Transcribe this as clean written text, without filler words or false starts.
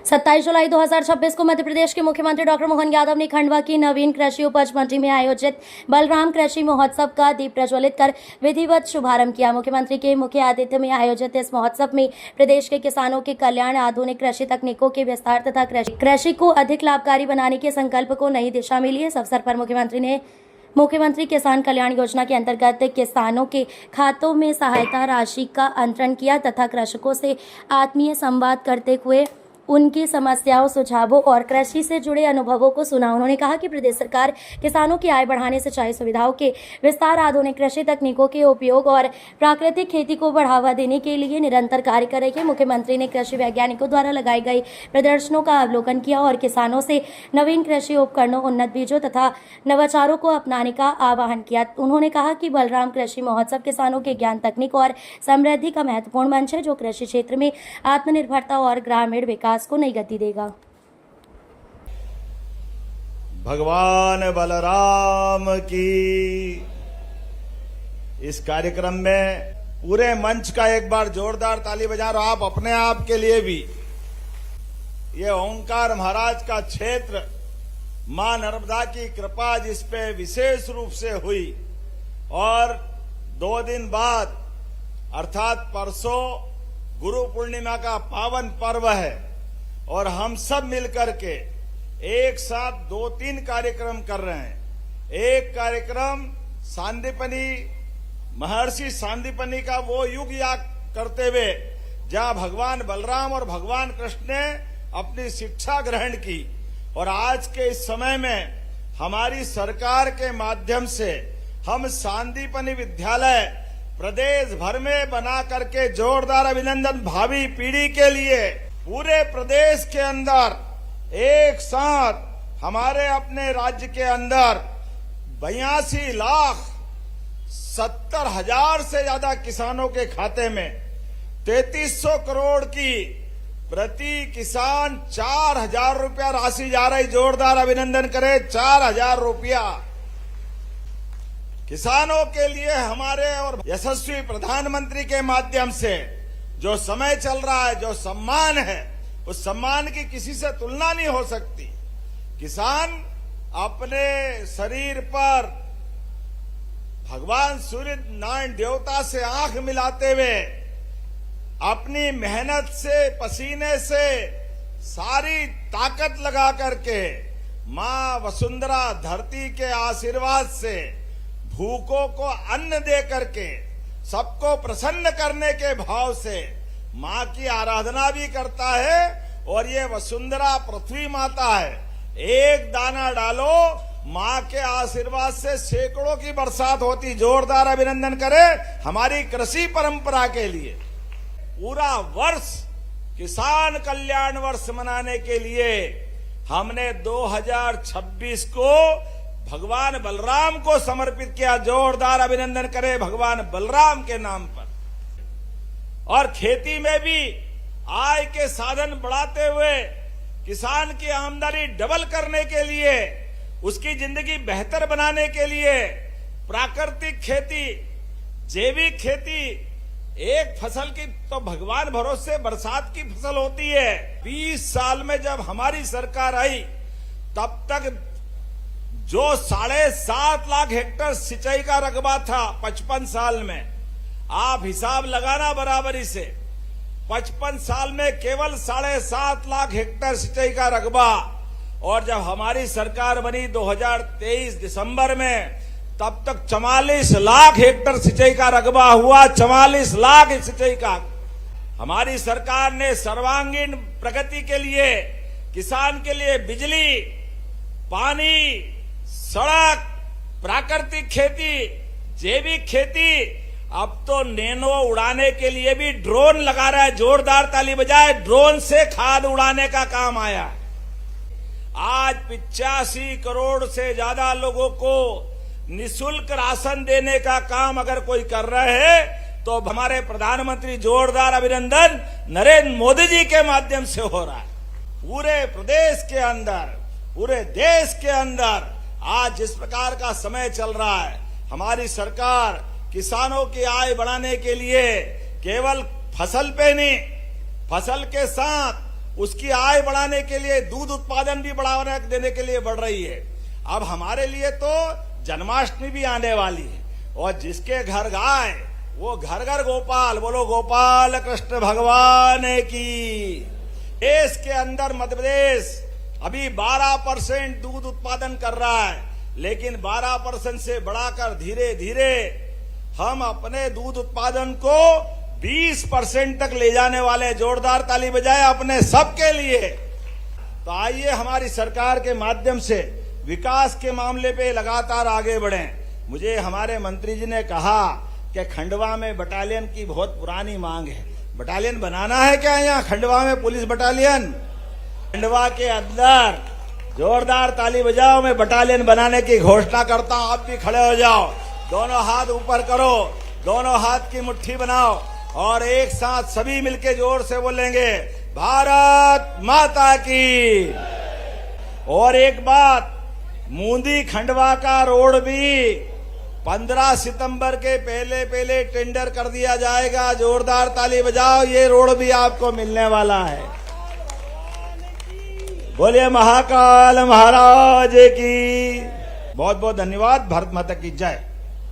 27 जुलाई 2026 को मध्य प्रदेश के मुख्यमंत्री डॉक्टर मोहन यादव ने खंडवा की नवीन कृषि उपज मंडी में आयोजित बलराम कृषि महोत्सव का दीप प्रज्वलित कर विधिवत शुभारंभ किया। मुख्यमंत्री के मुख्य आतिथ्य में आयोजित इस महोत्सव में प्रदेश के किसानों के कल्याण, आधुनिक कृषि तकनीकों के विस्तार तथा कृषि को अधिक लाभकारी बनाने के संकल्प को नई दिशा मिली। इस अवसर पर मुख्यमंत्री किसान कल्याण योजना के अंतर्गत किसानों के खातों में सहायता राशि का अंतरण किया तथा कृषकों से आत्मीय संवाद करते हुए उनकी समस्याओं, सुझावों और कृषि से जुड़े अनुभवों को सुना। उन्होंने कहा कि प्रदेश सरकार किसानों की आय बढ़ाने, सिंचाई सुविधाओं के विस्तार, आधुनिक कृषि तकनीकों के उपयोग और प्राकृतिक खेती को बढ़ावा देने के लिए निरंतर कार्य कर रही है। मुख्यमंत्री ने कृषि वैज्ञानिकों द्वारा लगाई गई प्रदर्शनों का अवलोकन किया और किसानों से नवीन कृषि उपकरणों, उन्नत बीजों तथा नवाचारों को अपनाने का आह्वान किया। उन्होंने कहा कि बलराम कृषि महोत्सव किसानों के ज्ञान, तकनीक और समृद्धि का महत्वपूर्ण मंच है, जो कृषि क्षेत्र में आत्मनिर्भरता और ग्रामीण विकास को नई गति देगा। भगवान बलराम की। इस कार्यक्रम में पूरे मंच का एक बार जोरदार ताली बजा रहा आप अपने आप के लिए भी। ये ओंकार महाराज का क्षेत्र, मां नर्मदा की कृपा जिस पे विशेष रूप से हुई और 2 दिन बाद अर्थात परसों गुरु पूर्णिमा का पावन पर्व है और हम सब मिलकर के एक साथ 2-3 कार्यक्रम कर रहे हैं। एक कार्यक्रम सांदीपनी, महर्षि सांदीपनी का वो युग याद करते हुए जहां भगवान बलराम और भगवान कृष्ण ने अपनी शिक्षा ग्रहण की, और आज के इस समय में हमारी सरकार के माध्यम से हम सांदीपनी विद्यालय प्रदेश भर में बना करके जोरदार अभिनंदन भावी पीढ़ी के लिए पूरे प्रदेश के अंदर एक साथ हमारे अपने राज्य के अंदर 82,70,000 से ज्यादा किसानों के खाते में 3300 करोड़ की प्रति किसान 4,000 रुपया राशि जा रही। जोरदार अभिनंदन करें। 4,000 रुपया किसानों के लिए हमारे और यशस्वी प्रधानमंत्री के माध्यम से जो समय चल रहा है, जो सम्मान है, उस सम्मान की किसी से तुलना नहीं हो सकती। किसान अपने शरीर पर भगवान सूर्य नारायण देवता से आंख मिलाते हुए अपनी मेहनत से, पसीने से सारी ताकत लगा करके मां वसुंधरा धरती के आशीर्वाद से भूखों को अन्न दे करके सबको प्रसन्न करने के भाव से मां की आराधना भी करता है। और ये वसुंधरा पृथ्वी माता है, एक दाना डालो मां के आशीर्वाद से सैकड़ों की बरसात होती। जोरदार अभिनंदन करें हमारी कृषि परंपरा के लिए। पूरा वर्ष किसान कल्याण वर्ष मनाने के लिए हमने 2026 को भगवान बलराम को समर्पित किया। जोरदार अभिनंदन करें भगवान बलराम के नाम पर। और खेती में भी आय के साधन बढ़ाते हुए किसान की आमदनी डबल करने के लिए, उसकी जिंदगी बेहतर बनाने के लिए प्राकृतिक खेती, जैविक खेती, एक फसल की तो भगवान भरोसे बरसात की फसल होती है। 20 साल में जब हमारी सरकार आई तब तक जो 7.5 लाख हेक्टेयर सिंचाई का रकबा था 55 साल में, आप हिसाब लगाना बराबरी से, 55 साल में केवल 7.5 लाख हेक्टेयर सिंचाई का रकबा। और जब हमारी सरकार बनी 2023 दिसंबर में, तब तक 44 लाख हेक्टेयर सिंचाई का रकबा हुआ। 44 लाख सिंचाई का। हमारी सरकार ने सर्वांगीण प्रगति के लिए, किसान के लिए बिजली, पानी, सड़क, प्राकृतिक खेती, जैविक खेती, अब तो नैनो उड़ाने के लिए भी ड्रोन लगा रहा है। जोरदार ताली बजाए। ड्रोन से खाद उड़ाने का काम आया। आज 85 करोड़ से ज्यादा लोगों को निःशुल्क राशन देने का काम अगर कोई कर रहे हैं तो हमारे प्रधानमंत्री, जोरदार अभिनंदन, नरेंद्र मोदी जी के माध्यम से हो रहा है। पूरे प्रदेश के अंदर, पूरे देश के अंदर आज जिस प्रकार का समय चल रहा है, हमारी सरकार किसानों की आय बढ़ाने के लिए केवल फसल पे नहीं, फसल के साथ उसकी आय बढ़ाने के लिए दूध उत्पादन भी बढ़ावा देने के लिए बढ़ रही है। अब हमारे लिए तो जन्माष्टमी भी आने वाली है और जिसके घर गाय वो घर घर गोपाल। बोलो गोपाल कृष्ण भगवान की। देश के अंदर मध्य प्रदेश अभी 12% दूध उत्पादन कर रहा है, लेकिन 12% से बढ़ाकर धीरे धीरे हम अपने दूध उत्पादन को 20% तक ले जाने वाले। जोरदार ताली बजाएं अपने सबके लिए। तो आइए हमारी सरकार के माध्यम से विकास के मामले पे लगातार आगे बढ़ें। मुझे हमारे मंत्री जी ने कहा कि खंडवा में बटालियन की बहुत पुरानी मांग है। बटालियन बनाना है क्या यहाँ खंडवा में पुलिस बटालियन? खंडवा के अंदर जोरदार ताली बजाओ। मैं बटालियन बनाने की घोषणा करता हूं। आप भी खड़े हो जाओ, दोनों हाथ ऊपर करो, दोनों हाथ की मुट्ठी बनाओ और एक साथ सभी मिलके जोर से बोलेंगे भारत माता की। और एक बात, मूंदी खंडवा का रोड भी 15 सितंबर के पहले टेंडर कर दिया जाएगा। जोरदार ताली बजाओ, ये रोड भी आपको मिलने वाला है। बोलिए महाकाल महाराज की। बहुत बहुत धन्यवाद। भारत माता की जय।